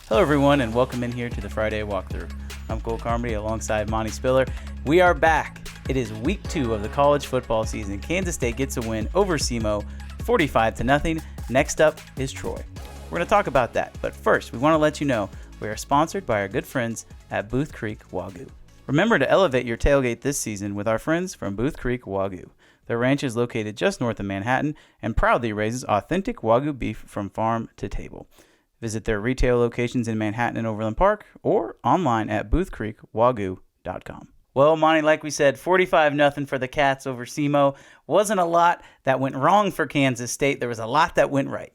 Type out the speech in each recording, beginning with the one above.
Hello, everyone, and welcome in here to the Friday Walkthrough. I'm Cole Carmody alongside Monte Spiller. We are back. It is week 2 of the college football season. Kansas State gets a win over SEMO, 45-0. Next up is Troy. We're going to talk about that, but first, we want to let you know we are sponsored by our good friends at Booth Creek Wagyu. Remember to elevate your tailgate this season with our friends from Booth Creek Wagyu. Their ranch is located just north of Manhattan and proudly raises authentic Wagyu beef from farm to table. Visit their retail locations in Manhattan and Overland Park or online at boothcreekwagyu.com. Well, Monty, like we said, 45-0 for the Cats over SEMO. Wasn't a lot that went wrong for Kansas State. There was a lot that went right.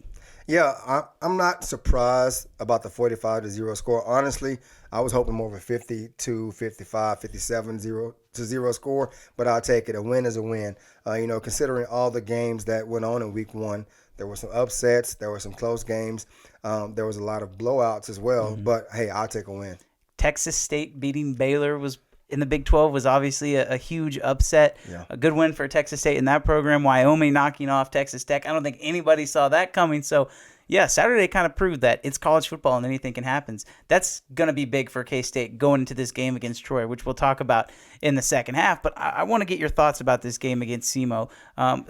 Yeah, I'm not surprised about the 45-0 score. Honestly, I was hoping more of a 52, 55, 57, 0-0 score, but I'll take it. A win is a win. Considering all the games that went on in week 1, there were some upsets, there were some close games, there was a lot of blowouts as well, but hey, I'll take a win. Texas State beating Baylor was in the Big 12 was obviously a huge upset. Yeah. A good win for Texas State in that program. Wyoming knocking off Texas Tech. I don't think anybody saw that coming. So, yeah, Saturday kind of proved that it's college football and anything can happen. That's going to be big for K-State going into this game against Troy, which we'll talk about in the second half. But I want to get your thoughts about this game against SEMO,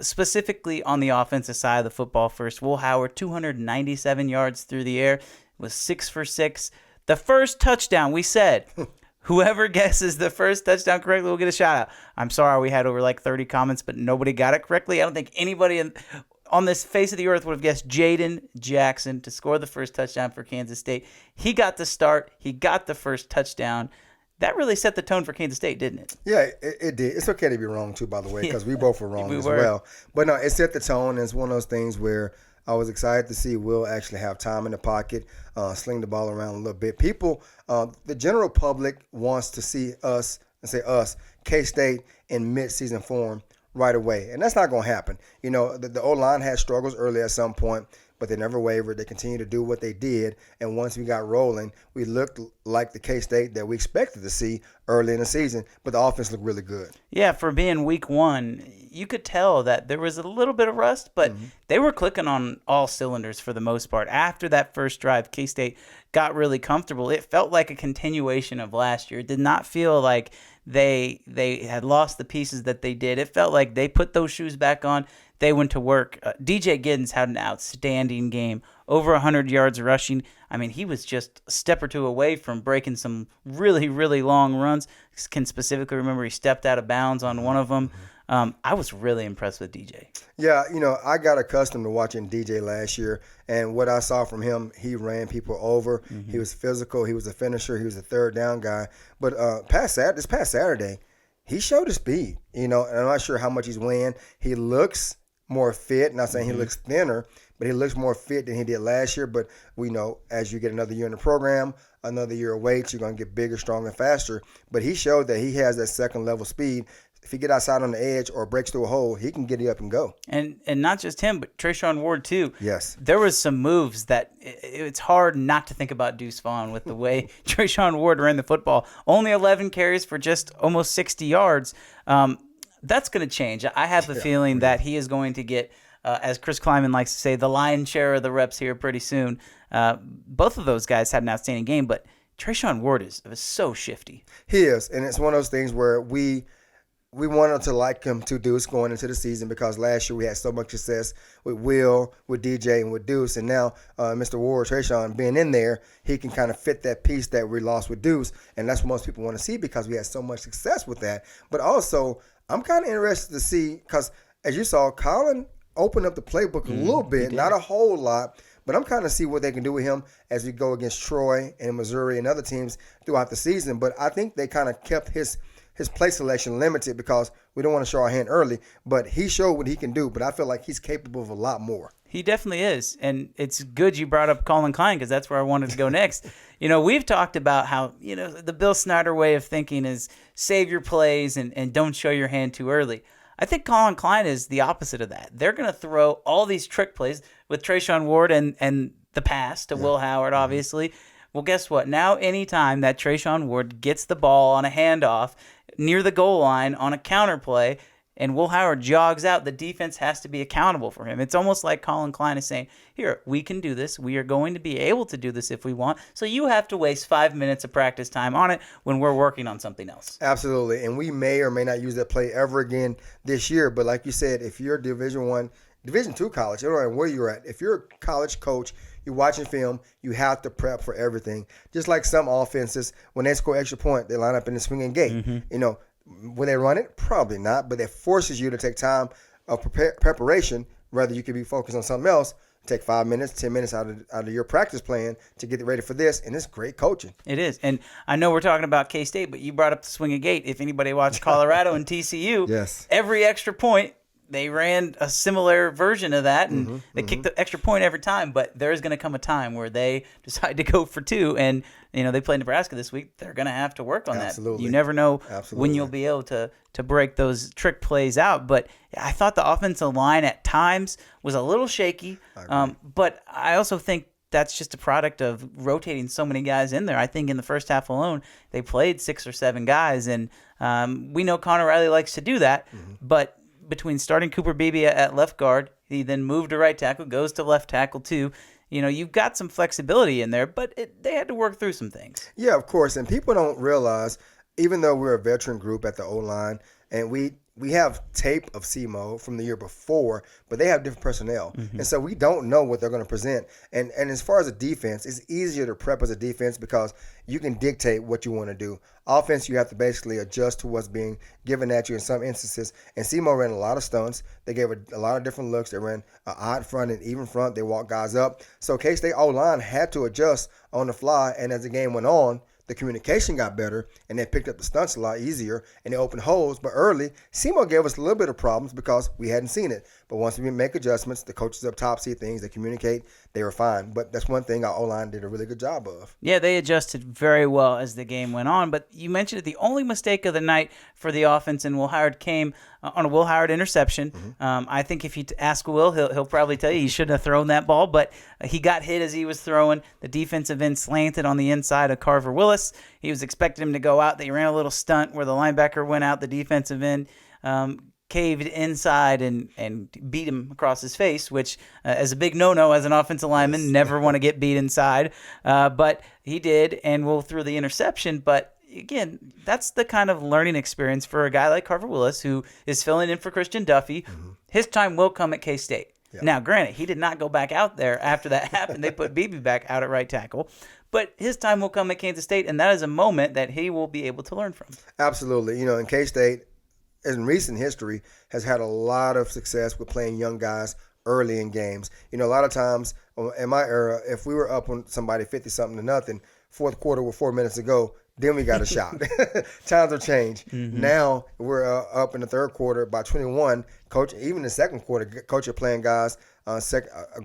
specifically on the offensive side of the football first. Will Howard, 297 yards through the air, was 6 for 6. The first touchdown, we said, whoever guesses the first touchdown correctly will get a shout out. I'm sorry we had over like 30 comments, but nobody got it correctly. I don't think anybody on this face of the earth would have guessed Jaden Jackson to score the first touchdown for Kansas State. He got the start. He got the first touchdown. That really set the tone for Kansas State, didn't it? Yeah, it did. It's okay to be wrong, too, by the way, because we both were wrong well. But no, it set the tone. It's one of those things where I was excited to see Will actually have time in the pocket, sling the ball around a little bit. People, the general public wants to see us, K-State in mid-season form right away. And that's not going to happen. You know, the O-line had struggles early at some point, but they never wavered. They continued to do what they did. And once we got rolling, we looked like the K-State that we expected to see early in the season, but the offense looked really good. Yeah, for being week 1, you could tell that there was a little bit of rust, but they were clicking on all cylinders for the most part. After that first drive, K-State got really comfortable. It felt like a continuation of last year. It did not feel like they had lost the pieces that they did. It felt like they put those shoes back on. They went to work. DJ Giddens had an outstanding game, over 100 yards rushing. I mean, he was just a step or two away from breaking some really, really long runs. Can specifically remember he stepped out of bounds on one of them. I was really impressed with DJ. Yeah, I got accustomed to watching DJ last year, and what I saw from him, he ran people over. He was physical. He was a finisher. He was a third down guy. But this past Saturday, he showed his speed, and I'm not sure how much he's weighing. He looks more fit. Not saying he looks thinner, but he looks more fit than he did last year. But we know as you get another year in the program, another year of weight, you're going to get bigger, stronger, faster. But he showed that he has that second level speed. If he get outside on the edge or breaks through a hole, he can get it up and go. And not just him, but Treshaun Ward too. Yes. There was some moves that it's hard not to think about Deuce Vaughn with the way Treshaun Ward ran the football. Only 11 carries for just almost 60 yards. That's going to change. I have the feeling that he is going to get, as Chris Kleiman likes to say, the lion's share of the reps here pretty soon. Both of those guys had an outstanding game, but Treshaun Ward is so shifty. He is, and it's one of those things where we wanted to like him to Deuce going into the season because last year we had so much success with Will, with DJ, and with Deuce. And now Mr. Ward, Treshaun, being in there, he can kind of fit that piece that we lost with Deuce. And that's what most people want to see because we had so much success with that. But also, I'm kind of interested to see because, as you saw, Colin opened up the playbook a little bit, not a whole lot. But I'm kind of see what they can do with him as we go against Troy and Missouri and other teams throughout the season. But I think they kind of kept his play selection limited because we don't want to show our hand early, but he showed what he can do, but I feel like he's capable of a lot more. He definitely is, and it's good you brought up Colin Klein because that's where I wanted to go next. We've talked about how, the Bill Snyder way of thinking is save your plays and don't show your hand too early. I think Colin Klein is the opposite of that. They're going to throw all these trick plays with Treshaun Ward and the pass to Will Howard, obviously. Well, guess what? Now anytime that Treshaun Ward gets the ball on a handoff near the goal line on a counter play, and Will Howard jogs out, the defense has to be accountable for him. It's almost like Colin Klein is saying, here, we can do this. We are going to be able to do this if we want. So you have to waste 5 minutes of practice time on it when we're working on something else. Absolutely. And we may or may not use that play ever again this year. But like you said, if you're Division II college, I don't know where you're at. If you're a college coach, you're watching film, you have to prep for everything. Just like some offenses, when they score extra point, they line up in the swinging gate. Mm-hmm. You know, will they run it? Probably not, but it forces you to take time of preparation, rather you could be focused on something else. Take 5 minutes, 10 minutes out of your practice plan to get ready for this, and it's great coaching. It is. And I know we're talking about K-State, but you brought up the swinging gate. If anybody watched Colorado and TCU, yes, every extra point, they ran a similar version of that, and they kicked the extra point every time. But there's going to come a time where they decide to go for two, and they play Nebraska this week. They're going to have to work on that. You never know when you'll be able to break those trick plays out. But I thought the offensive line at times was a little shaky, but I also think that's just a product of rotating so many guys in there. I think in the first half alone, they played 6 or 7 guys, and we know Connor Riley likes to do that, but between starting Cooper Beebe at left guard, he then moved to right tackle, goes to left tackle too. You've got some flexibility in there, but they had to work through some things. Yeah, of course. And people don't realize, even though we're a veteran group at the O-line, and we have tape of SEMO from the year before, but they have different personnel. And so we don't know what they're going to present. And as far as a defense, it's easier to prep as a defense because you can dictate what you want to do. Offense, you have to basically adjust to what's being given at you in some instances. And SEMO ran a lot of stunts. They gave a lot of different looks. They ran an odd front and even front. They walked guys up. So K-State O-line had to adjust on the fly. And as the game went on, the communication got better, and they picked up the stunts a lot easier, and they opened holes. But early, SEMO gave us a little bit of problems because we hadn't seen it. But once we make adjustments, the coaches up top see things, they communicate, they were fine. But that's one thing our O-line did a really good job of. Yeah, they adjusted very well as the game went on. But you mentioned it, the only mistake of the night for the offense and Will Howard came on a Will Howard interception. I think if you ask Will, he'll probably tell you he shouldn't have thrown that ball, but he got hit as he was throwing. The defensive end slanted on the inside of Carver Willis. He was expecting him to go out. They ran a little stunt where the linebacker went out. The defensive end caved inside and beat him across his face, which is a big no-no as an offensive lineman. Never want to get beat inside. But he did, and Will threw the interception. But again, that's the kind of learning experience for a guy like Carver Willis, who is filling in for Christian Duffy. His time will come at K-State. Yep. Now, granted, he did not go back out there after that happened. They put Beebe back out at right tackle. But his time will come at Kansas State, and that is a moment that he will be able to learn from. Absolutely. And K-State, in recent history, has had a lot of success with playing young guys early in games. A lot of times in my era, if we were up on somebody 50-something to nothing, fourth quarter with 4 minutes to go, then we got a shot. Times have changed. Now we're up in the third quarter by 21. Coach, even the second quarter, coach are playing guys, a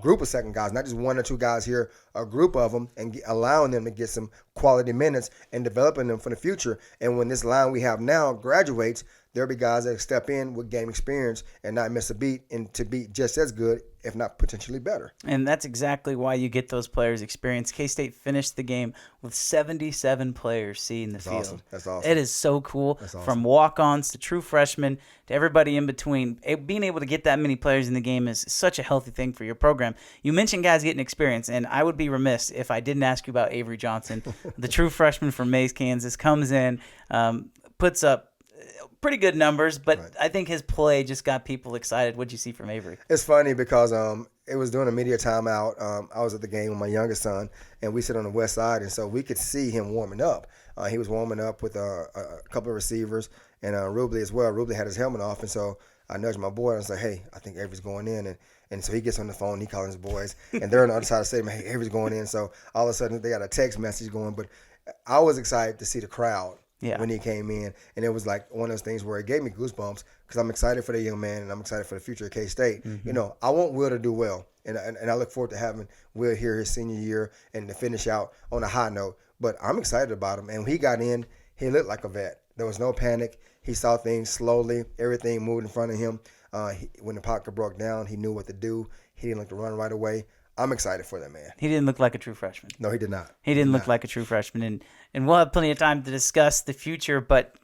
group of second guys, not just 1 or 2 guys here, a group of them, and allowing them to get some quality minutes and developing them for the future. And when this line we have now graduates, there'll be guys that step in with game experience and not miss a beat and to be just as good, if not potentially better. And that's exactly why you get those players experience. K-State finished the game with 77 players seeing the field. Awesome. That's awesome. It is so cool. That's awesome. From walk-ons to true freshmen to everybody in between. Being able to get that many players in the game is such a healthy thing for your program. You mentioned guys getting experience, and I would be remiss if I didn't ask you about Avery Johnson. The true freshman from Mays, Kansas, comes in, puts up pretty good numbers, but right. I think his play just got people excited. What'd you see from Avery? It's funny because it was during a media timeout. I was at the game with my youngest son, and we sit on the west side, and so we could see him warming up. He was warming up with a couple of receivers, and Rubley as well. Rubley had his helmet off, and so I nudged my boy and I said, hey, I think Avery's going in. And so he gets on the phone, he calls his boys, and they're on the other side of the stadium, hey, Avery's going in. So all of a sudden they got a text message going, but I was excited to see the crowd. Yeah. When he came in, and it was like one of those things where it gave me goosebumps because I'm excited for the young man and I'm excited for the future of K-State. I want Will to do well, and I look forward to having Will here his senior year and to finish out on a high note. But I'm excited about him, and when he got in, he looked like a vet. There was no panic. He saw things slowly, everything moved in front of him. When the pocket broke down, he knew what to do. He didn't look to run right away. I'm excited for that man. He didn't look like a true freshman. No, he did not. He didn't look like a true freshman. And we'll have plenty of time to discuss the future, but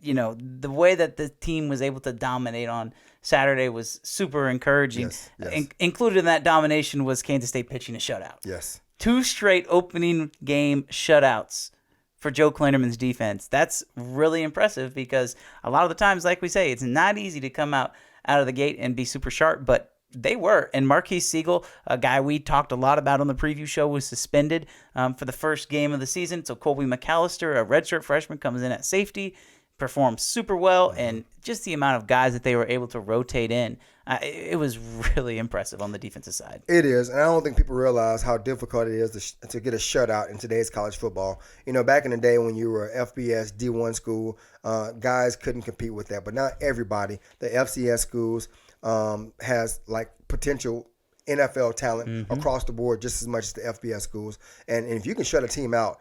the way that the team was able to dominate on Saturday was super encouraging. Yes. Included in that domination was Kansas State pitching a shutout. Yes. 2 straight opening game shutouts for Joe Klinderman's defense. That's really impressive because a lot of the times, like we say, it's not easy to come out of the gate and be super sharp, but they were. And Marquise Siegel, a guy we talked a lot about on the preview show, was suspended for the first game of the season. So Colby McAllister, a redshirt freshman, comes in at safety, performed super well, and just the amount of guys that they were able to rotate in, it was really impressive on the defensive side. It is, and I don't think people realize how difficult it is to get a shutout in today's college football. Back in the day when you were FBS D1 school, guys couldn't compete with that. But not everybody, the FCS schools, has like potential NFL talent across the board just as much as the FBS schools. And if you can shut a team out,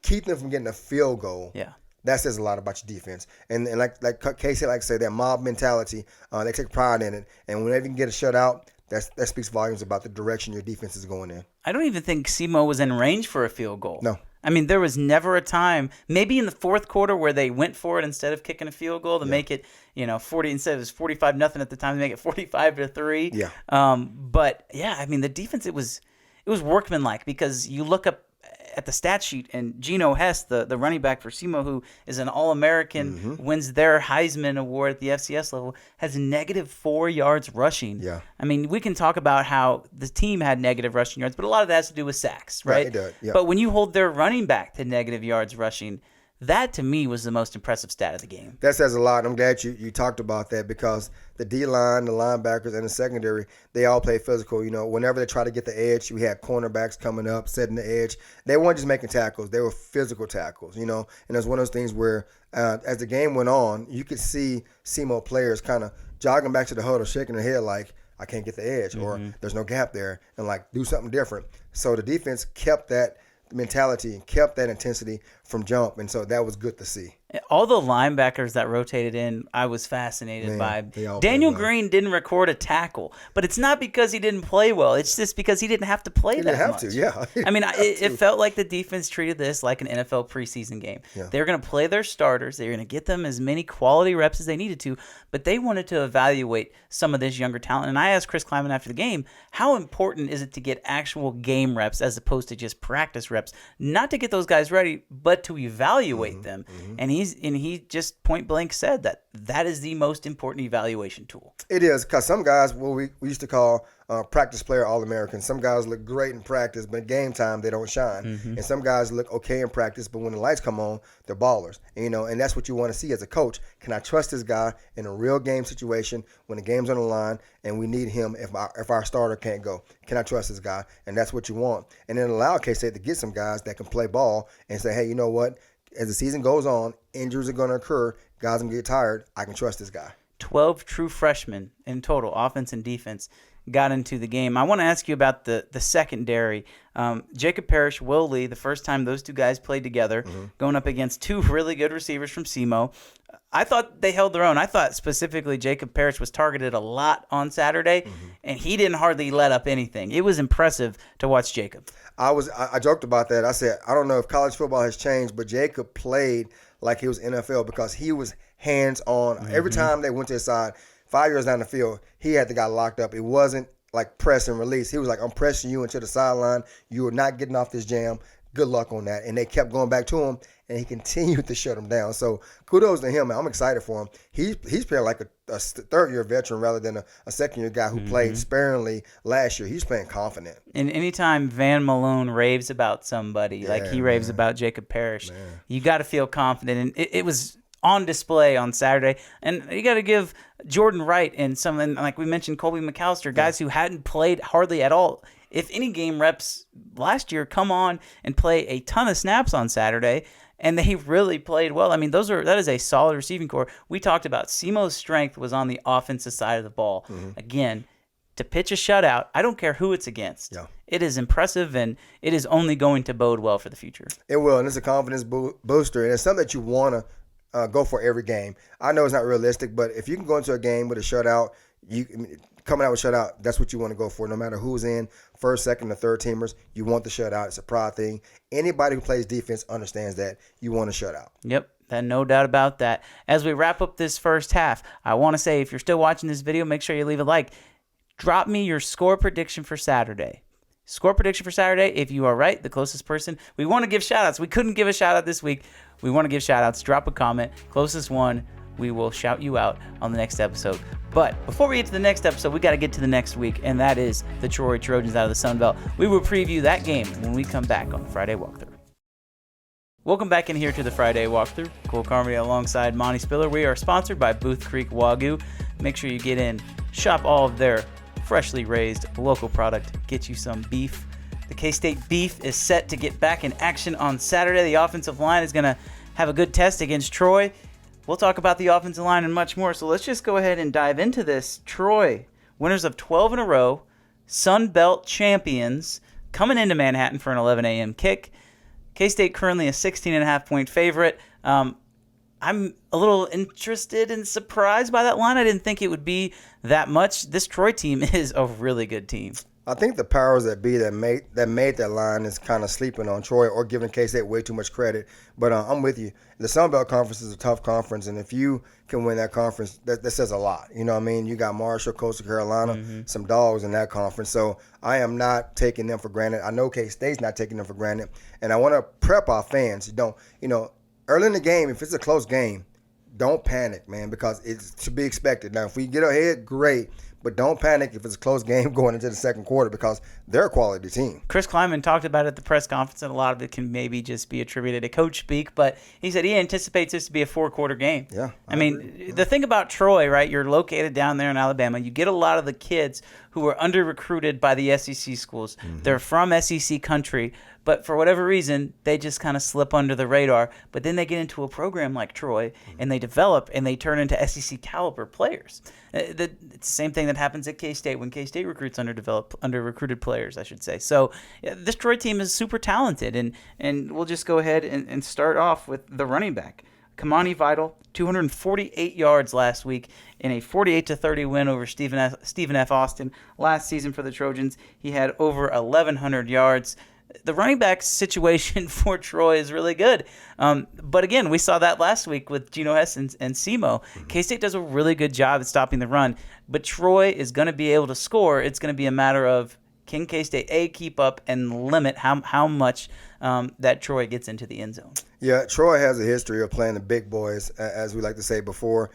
keep them from getting a field goal. Yeah. That says a lot about your defense. And like Casey likes to say, that mob mentality, they take pride in it. And whenever you can get a shutout, that speaks volumes about the direction your defense is going in. I don't even think SEMO was in range for a field goal. No. I mean, there was never a time, maybe in the fourth quarter, where they went for it instead of kicking a field goal to make it, 40 instead of it was 45-0 at the time, to make it 45-3. Yeah. But yeah, I mean, the defense, it was workmanlike, because you look up at the stat sheet, and Geno Hess, the running back for SEMO, who is an All-American, wins their Heisman Award at the FCS level, has -4 yards rushing. Yeah. I mean, we can talk about how the team had negative rushing yards, but a lot of that has to do with sacks, right? It does, yeah. But when you hold their running back to negative yards rushing, that to me was the most impressive stat of the game. That says a lot. I'm glad you talked about that, because the D-line, the linebackers, and the secondary, they all play physical. Whenever they try to get the edge, we had cornerbacks coming up, setting the edge. They weren't just making tackles. They were physical tackles, And it's one of those things where as the game went on, you could see SEMO players kind of jogging back to the huddle, shaking their head like, I can't get the edge, or there's no gap there, and like, do something different. So the defense kept that mentality and kept that intensity from jump, and so that was good to see. All the linebackers that rotated in, I was fascinated by. well. Daniel Green didn't record a tackle, but it's not because he didn't play well. It's just because he didn't have to play that much. He didn't have to, yeah. I mean, it felt like the defense treated this like an NFL preseason game. Yeah. They were going to play their starters. They were going to get them as many quality reps as they needed to, but they wanted to evaluate some of this younger talent. And I asked Chris Kleiman after the game, how important is it to get actual game reps as opposed to just practice reps? Not to get those guys ready, but to evaluate them. And he just point blank said that is the most important evaluation tool. It is, because some guys, we used to call practice player All-American. Some guys look great in practice, but in game time they don't shine. And some guys look okay in practice, but when the lights come on, they're ballers. And that's what you want to see as a coach. Can I trust this guy in a real game situation when the game's on the line and we need him if our starter can't go? Can I trust this guy? And that's what you want. And then allow K-State to get some guys that can play ball and say, hey, you know what? As the season goes on, injuries are going to occur. Guys are going to get tired. I can trust this guy. 12 true freshmen in total, offense and defense, got into the game. I want to ask you about the secondary. Jacob Parrish, Will Lee, the first time those two guys played together, going up against 2 really good receivers from SEMO. I thought they held their own. I thought specifically Jacob Parrish was targeted a lot on Saturday, and he didn't hardly let up anything. It was impressive to watch Jacob. I joked about that. I said, I don't know if college football has changed, but Jacob played like he was NFL because he was hands-on. Every time they went to his side, 5 yards down the field, he had the guy locked up. It wasn't like press and release. He was like, I'm pressing you into the sideline. You are not getting off this jam. Good luck on that. And they kept going back to him, and he continued to shut him down. So kudos to him, man. I'm excited for him. He's playing like a third-year veteran rather than a second-year guy who played sparingly last year. He's playing confident. And anytime Van Malone raves about somebody, like he raves about Jacob Parrish, you got to feel confident. And it was on display on Saturday. And you got to give Jordan Wright and someone, like we mentioned, Colby McAllister, guys who hadn't played hardly at all, if any game reps last year, come on and play a ton of snaps on Saturday. And they really played well. I mean, that is a solid receiving core. We talked about SEMO's strength was on the offensive side of the ball. Again, to pitch a shutout, I don't care who it's against. Yeah. It is impressive, and it is only going to bode well for the future. It will, and it's a confidence booster, and it's something that you want to go for every game. I know it's not realistic, but if you can go into a game with a shutout, coming out with shutout, that's what you want to go for. No matter who's in, first, second, or third teamers, you want the shutout. It's a pride thing. Anybody who plays defense understands that you want a shutout. Yep. No doubt about that. As we wrap up this first half, I want to say, if you're still watching this video, make sure you leave a like. Drop me your score prediction for Saturday. Score prediction for Saturday. If you are right, the closest person. We want to give shout-outs. We couldn't give a shout-out this week. We want to give shout-outs. Drop a comment. Closest one, we will shout you out on the next episode. But before we get to the next episode, we got to get to the next week, and that is the Troy Trojans out of the Sun Belt. We will preview that game when we come back on the Friday Walkthrough. Welcome back in here to the Friday Walkthrough. Cole Carmody alongside Monte Spiller. We are sponsored by Booth Creek Wagyu. Make sure you get in, shop all of their freshly raised local product, get you some beef. The K-State beef is set to get back in action on Saturday. The offensive line is going to have a good test against Troy. We'll talk about the offensive line and much more. So let's just go ahead and dive into this. Troy, winners of 12 in a row, Sun Belt champions, coming into Manhattan for an 11 a.m. kick. K-State currently a 16.5-point favorite. I'm a little interested and surprised by that line. I didn't think it would be that much. This Troy team is a really good team. I think the powers that be that made that line is kind of sleeping on Troy or giving K-State way too much credit. But I'm with you. The Sun Belt Conference is a tough conference, and if you can win that conference, that says a lot. You know what I mean? You got Marshall, Coastal Carolina, some dogs in that conference. So I am not taking them for granted. I know K-State's not taking them for granted, and I want to prep our fans. Early in the game, if it's a close game, don't panic, man, because it's to be expected. Now, if we get ahead, great. But don't panic if it's a close game going into the second quarter because they're a quality team. Chris Kleiman talked about it at the press conference, and a lot of it can maybe just be attributed to coach speak, but he said he anticipates this to be a 4-quarter game. Yeah. I mean, the thing about Troy, right, you're located down there in Alabama. You get a lot of the kids who are under-recruited by the SEC schools. They're from SEC country, but for whatever reason, they just kind of slip under the radar. But then they get into a program like Troy, and they develop, and they turn into SEC caliber players. It's the same thing that happens at K-State when K-State recruits under-recruited players, I should say. So this Troy team is super talented, and we'll just go ahead and start off with the running back. Kamani Vidal, 248 yards last week in a 48-30 win over Stephen F. Austin. Last season for the Trojans, he had over 1,100 yards. The running back situation for Troy is really good. But again, we saw that last week with Geno Hess and Semo. K-State does a really good job at stopping the run, but Troy is going to be able to score. It's going to be a matter of, can K-State, keep up and limit how much that Troy gets into the end zone? Yeah, Troy has a history of playing the big boys, as we like to say, before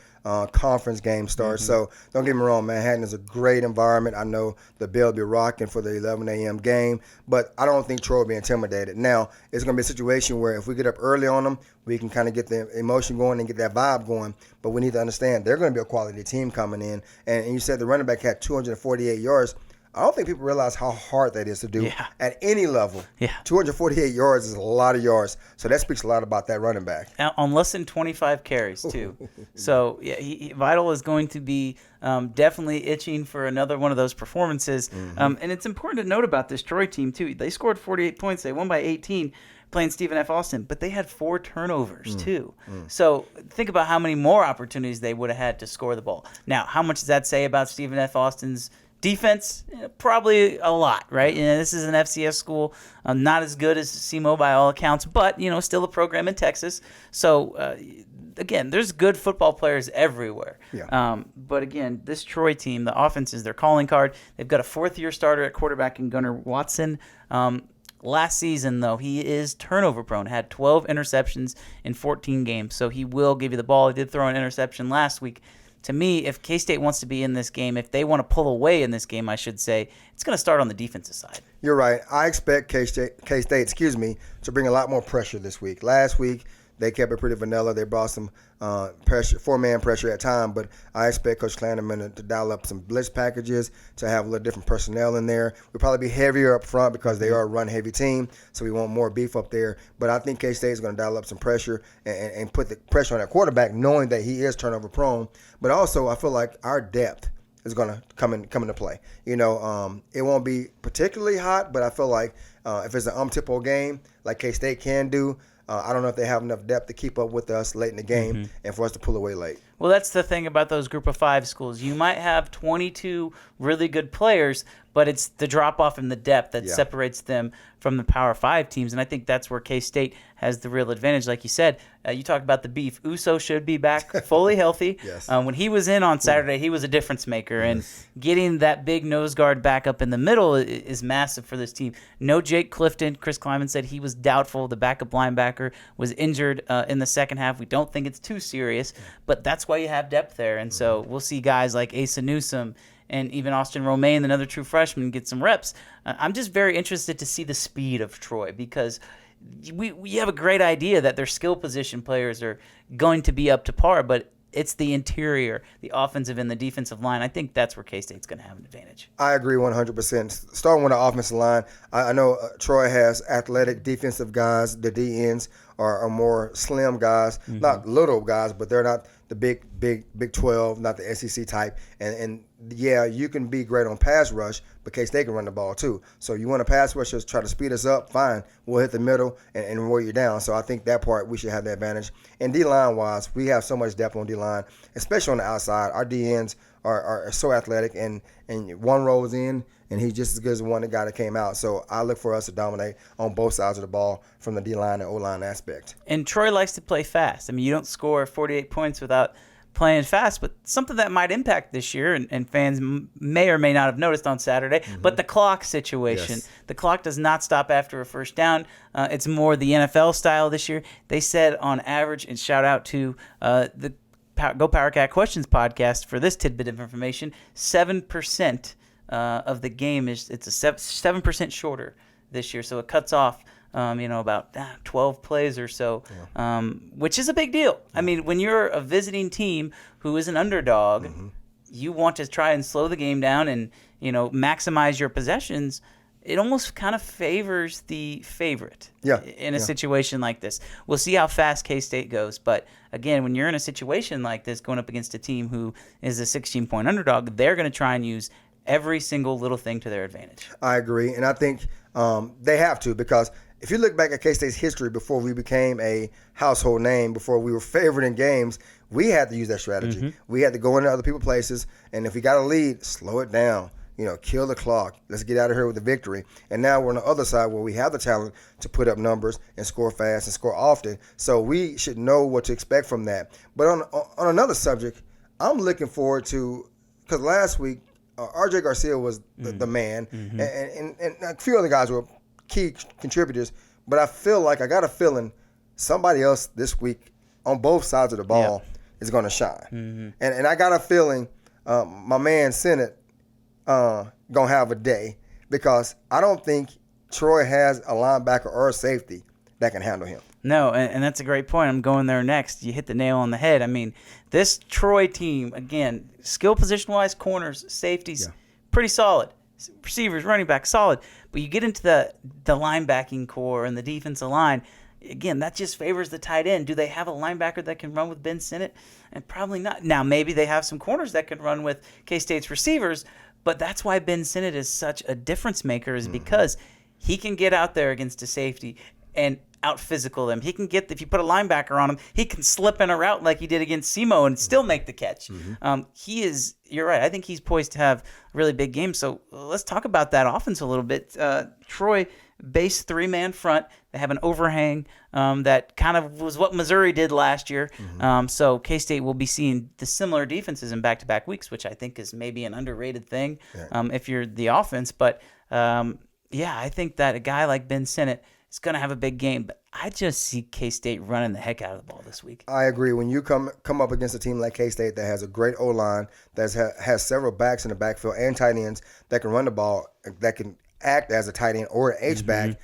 conference game starts. So don't get me wrong, Manhattan is a great environment. I know the bell will be rocking for the 11 a.m. game, but I don't think Troy will be intimidated. Now, it's going to be a situation where if we get up early on them, we can kind of get the emotion going and get that vibe going. But we need to understand they're going to be a quality team coming in. And you said the running back had 248 yards. I don't think people realize how hard that is to do at any level. 248 yards is a lot of yards. So that speaks a lot about that running back. On less than 25 carries, too. So, Vidal is going to be definitely itching for another one of those performances. And it's important to note about this Troy team, too. They scored 48 points. They won by 18 playing Stephen F. Austin, but they had 4 turnovers, too. So think about how many more opportunities they would have had to score the ball. Now, how much does that say about Stephen F. Austin's defense? Probably a lot, right? This is an FCS school, not as good as SEMO by all accounts, but still a program in Texas. So again, there's good football players everywhere. But again, this Troy team, the offense is their calling card. They've got a 4th-year starter at quarterback in Gunnar Watson. Last season, though, he is turnover prone. Had 12 interceptions in 14 games, so he will give you the ball. He did throw an interception last week. To me, if K-State wants to be in this game, if they want to pull away in this game, I should say, it's going to start on the defensive side. You're right. I expect K-State, to bring a lot more pressure this week. Last week, they kept it pretty vanilla. They brought some pressure, 4-man pressure at time, but I expect Coach Kleiman to dial up some blitz packages, to have a little different personnel in there. We'll probably be heavier up front because they are a run-heavy team, so we want more beef up there. But I think K-State is going to dial up some pressure and put the pressure on that quarterback, knowing that he is turnover prone. But also, I feel like our depth is going to come into play. It won't be particularly hot, but I feel like if it's an up-tempo game like K-State can do, I don't know if they have enough depth to keep up with us late in the game and for us to pull away late. Well, that's the thing about those group of 5 schools. You might have 22 really good players, but it's the drop-off in the depth that separates them from the Power 5 teams, and I think that's where K-State has the real advantage. Like you said, you talked about the beef. Uso should be back fully healthy. Yes. When he was in on Saturday, he was a difference maker, and getting that big nose guard back up in the middle is massive for this team. No Jake Clifton. Chris Kleiman said he was doubtful. The backup linebacker was injured in the second half. We don't think it's too serious, but that's why you have depth there, and so we'll see guys like Asa Newsome and even Austin Romaine, another true freshman, get some reps. I'm just very interested to see the speed of Troy because we have a great idea that their skill position players are going to be up to par, but it's the interior, the offensive and the defensive line. I think that's where K-State's going to have an advantage. I agree 100%. Starting with the offensive line, I know Troy has athletic defensive guys. The D-ends are more slim guys, not little guys, but they're not the Big 12, not the SEC type. And yeah, you can be great on pass rush, but K-State can run the ball too. So you want to pass rush us, try to speed us up, fine. We'll hit the middle and wear you down. So I think that part we should have the advantage. And D-line wise, we have so much depth on D-line, especially on the outside. Our D-ends are so athletic, and one rolls in, and he's just as good as the one that came out. So I look for us to dominate on both sides of the ball from the D-line and O-line aspect. And Troy likes to play fast. I mean, you don't score 48 points without playing fast, but something that might impact this year, and fans may or may not have noticed on Saturday, but the clock situation. Yes. The clock does not stop after a first down. It's more the NFL style this year. They said on average, and shout out to the Go Power Cat Questions podcast for this tidbit of information, 7% of the game it's a 7% shorter this year, so it cuts off about 12 plays or so, which is a big deal. I mean, when you're a visiting team who is an underdog, you want to try and slow the game down and maximize your possessions. It almost kind of favors the favorite in a situation like this. We'll see how fast K-State goes. But, again, when you're in a situation like this going up against a team who is a 16-point underdog, they're going to try and use every single little thing to their advantage. I agree, and I think they have to, because if you look back at K-State's history before we became a household name, before we were favored in games, we had to use that strategy. We had to go into other people's places, and if we got a lead, slow it down. Kill the clock. Let's get out of here with a victory. And now we're on the other side where we have the talent to put up numbers and score fast and score often. So we should know what to expect from that. But on another subject, I'm looking forward to, because last week, R.J. Garcia was the man, and a few other guys were key contributors. But I feel like I got a feeling somebody else this week on both sides of the ball is going to shine. And I got a feeling my man Sennett gonna have a day, because I don't think Troy has a linebacker or a safety that can handle him. No, and that's a great point. I'm going there next. You hit the nail on the head. I mean, this Troy team, again, skill position-wise, corners, safeties, pretty solid. Receivers, running back, solid. But you get into the linebacking core and the defensive line, again, that just favors the tight end. Do they have a linebacker that can run with Ben Sennett? And probably not. Now, maybe they have some corners that can run with K-State's receivers, but that's why Ben Sennett is such a difference maker, is because he can get out there against a safety and out-physical them. He can get, if you put a linebacker on him, he can slip in a route like he did against Semo and still make the catch. You're right, I think he's poised to have a really big game. So let's talk about that offense a little bit. Troy, base 3-man front. They have an overhang that kind of was what Missouri did last year. So K-State will be seeing the similar defenses in back-to-back weeks, which I think is maybe an underrated thing if you're the offense. But, I think that a guy like Ben Sennett is going to have a big game. But I just see K-State running the heck out of the ball this week. I agree. When you come up against a team like K-State that has a great O-line, that has several backs in the backfield and tight ends that can run the ball, that can act as a tight end or an H-back,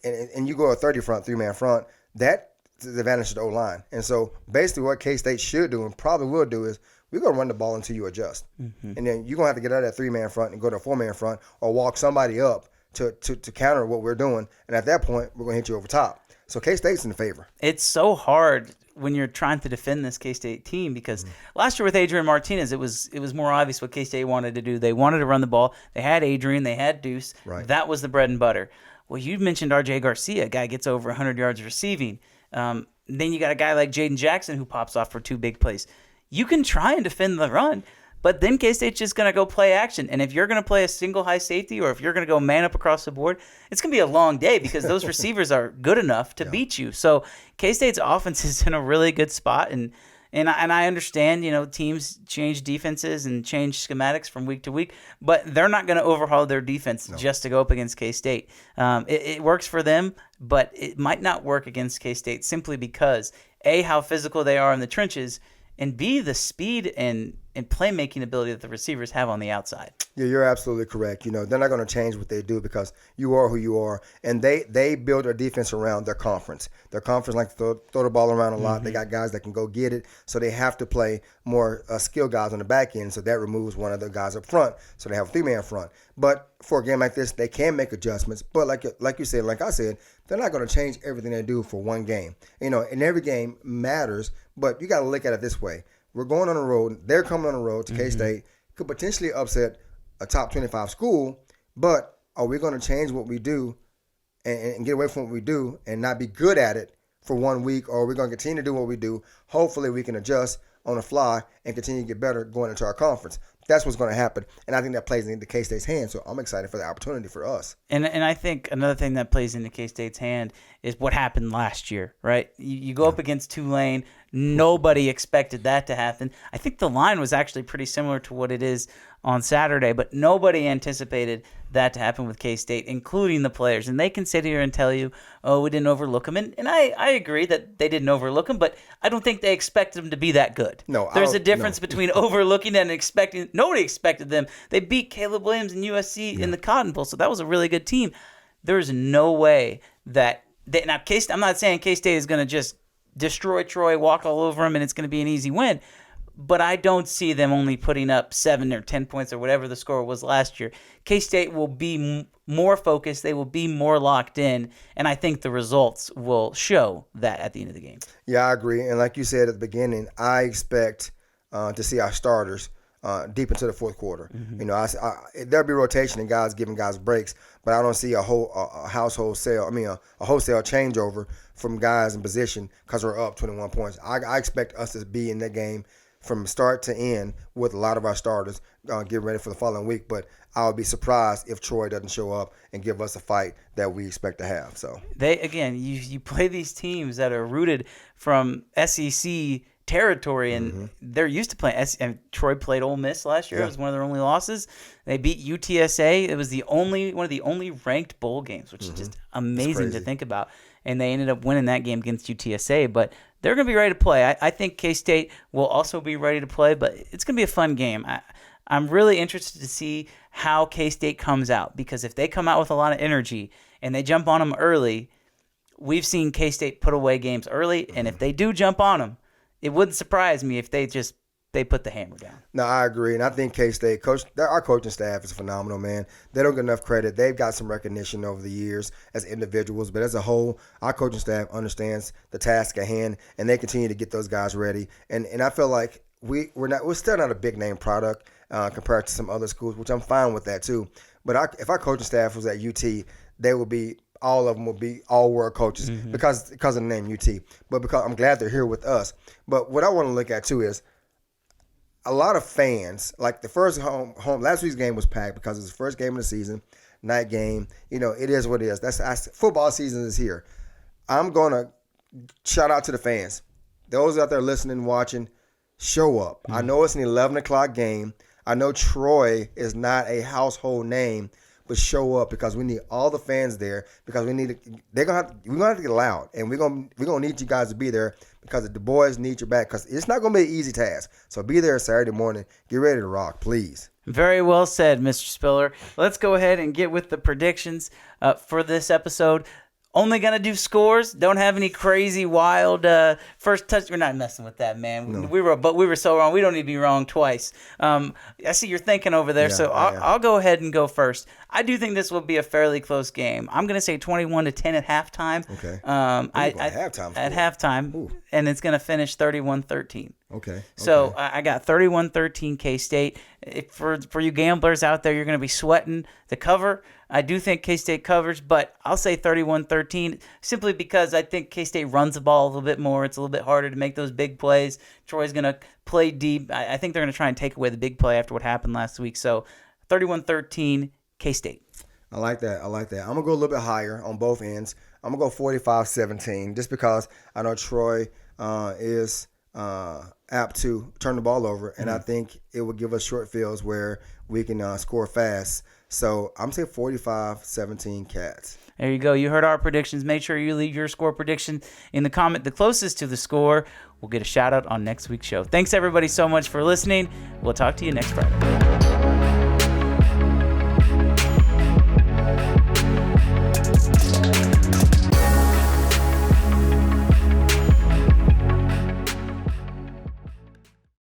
and you go a 30-front, 3-man front, that's the advantage of the O-line. And so basically what K-State should do and probably will do is we're going to run the ball until you adjust. And then you're going to have to get out of that 3-man front and go to a 4-man front or walk somebody up to counter what we're doing. And at that point, we're going to hit you over top. So K-State's in favor. It's so hard when you're trying to defend this K-State team, because last year with Adrian Martinez, it was more obvious what K-State wanted to do. They wanted to run the ball. They had Adrian. They had Deuce. Right. That was the bread and butter. Well, you mentioned R.J. Garcia. A guy gets over 100 yards receiving. Then you got a guy like Jaden Jackson who pops off for 2 big plays. You can try and defend the run, but then K-State's just going to go play action. And if you're going to play a single high safety or if you're going to go man up across the board, it's going to be a long day because those receivers are good enough to beat you. So K-State's offense is in a really good spot. And I understand, teams change defenses and change schematics from week to week, but they're not going to overhaul their defense just to go up against K-State. It works for them, but it might not work against K-State simply because, A, how physical they are in the trenches, and B, the speed and playmaking ability that the receivers have on the outside. Yeah, you're absolutely correct. They're not going to change what they do because you are who you are. And they build their defense around their conference. Their conference like to throw the ball around a lot. They got guys that can go get it. So they have to play more skilled guys on the back end. So that removes one of the guys up front. So they have a 3-man front. But for a game like this, they can make adjustments. But like you said, like I said, they're not going to change everything they do for one game. And every game matters. But you got to look at it this way. We're going on the road. They're coming on the road to K-State. Could potentially upset a top 25 school. But are we going to change what we do and get away from what we do and not be good at it for 1 week? Or are we going to continue to do what we do? Hopefully we can adjust on the fly and continue to get better going into our conference. That's what's going to happen. And I think that plays into K-State's hand. So I'm excited for the opportunity for us. And I think another thing that plays into K-State's hand is what happened last year, right? You go up against Tulane. Nobody expected that to happen. I think the line was actually pretty similar to what it is on Saturday, but nobody anticipated that to happen with K-State, including the players. And they can sit here and tell you, we didn't overlook them. And I agree that they didn't overlook them, but I don't think they expected them to be that good. No, there's a difference between overlooking and expecting. Nobody expected them. They beat Caleb Williams and USC in the Cotton Bowl, so that was a really good team. There's no way that now K-State. I'm not saying K-State is going to just destroy Troy, walk all over them, and it's going to be an easy win. But I don't see them only putting up 7 or 10 points or whatever the score was last year. K-State will be more focused. They will be more locked in. And I think the results will show that at the end of the game. Yeah, I agree. And like you said at the beginning, I expect to see our starters deep into the fourth quarter. There'll be rotation and guys giving guys breaks, but I don't see a wholesale changeover from guys in position because we're up 21 points. I expect us to be in that game from start to end with a lot of our starters getting ready for the following week. But I would be surprised if Troy doesn't show up and give us a fight that we expect to have. So you play these teams that are rooted from SEC territory, and they're used to playing. And Troy played Ole Miss last year. It was one of their only losses. They beat UTSA. It was one of the only ranked bowl games, which is just amazing to think about. And they ended up winning that game against UTSA. But they're going to be ready to play. I think K-State will also be ready to play, but it's going to be a fun game. I'm really interested to see how K-State comes out, because if they come out with a lot of energy and they jump on them early, we've seen K-State put away games early, and if they do jump on them, it wouldn't surprise me if they put the hammer down. No, I agree. And I think K-State, our coaching staff is phenomenal, man. They don't get enough credit. They've got some recognition over the years as individuals, but as a whole, our coaching staff understands the task at hand, and they continue to get those guys ready. And I feel like we're still not a big name product compared to some other schools, which I'm fine with that too. But if our coaching staff was at UT, all of them will be all-world coaches because of the name UT. But because I'm glad they're here with us. But what I want to look at too is a lot of fans, like the first home last week's game was packed because it was the first game of the season, night game. It is what it is. Football season is here. I'm going to shout out to the fans. Those out there listening, watching, show up. I know it's an 11 o'clock game. I know Troy is not a household name, but show up because we need all the fans there because we're gonna have to get loud, and we're gonna need you guys to be there because the boys need your back because it's not gonna be an easy task. So be there Saturday morning. Get ready to rock, please. Very well said, Mr. Spiller. Let's go ahead and get with the predictions for this episode. Only going to do scores. Don't have any crazy, wild first touch. We're not messing with that, man. No. We were so wrong. We don't need to be wrong twice. I see you're thinking over there, I'll go ahead and go first. I do think this will be a fairly close game. I'm going to say 21-10 at halftime. Okay. At halftime. Ooh. And it's going to finish 31-13. Okay. So I got 31-13 K-State. For you gamblers out there, you're going to be sweating the cover. I do think K-State covers, but I'll say 31-13 simply because I think K-State runs the ball a little bit more. It's a little bit harder to make those big plays. Troy's going to play deep. I think they're going to try and take away the big play after what happened last week. So 31-13 K-State. I like that. I'm going to go a little bit higher on both ends. I'm going to go 45-17 just because I know Troy is apt to turn the ball over, and I think it will give us short fields where we can score fast. So I'm saying 45-17 Cats. There you go. You heard our predictions. Make sure you leave your score prediction in the comment the closest to the score. We'll get a shout out on next week's show. Thanks everybody so much for listening. We'll talk to you next Friday.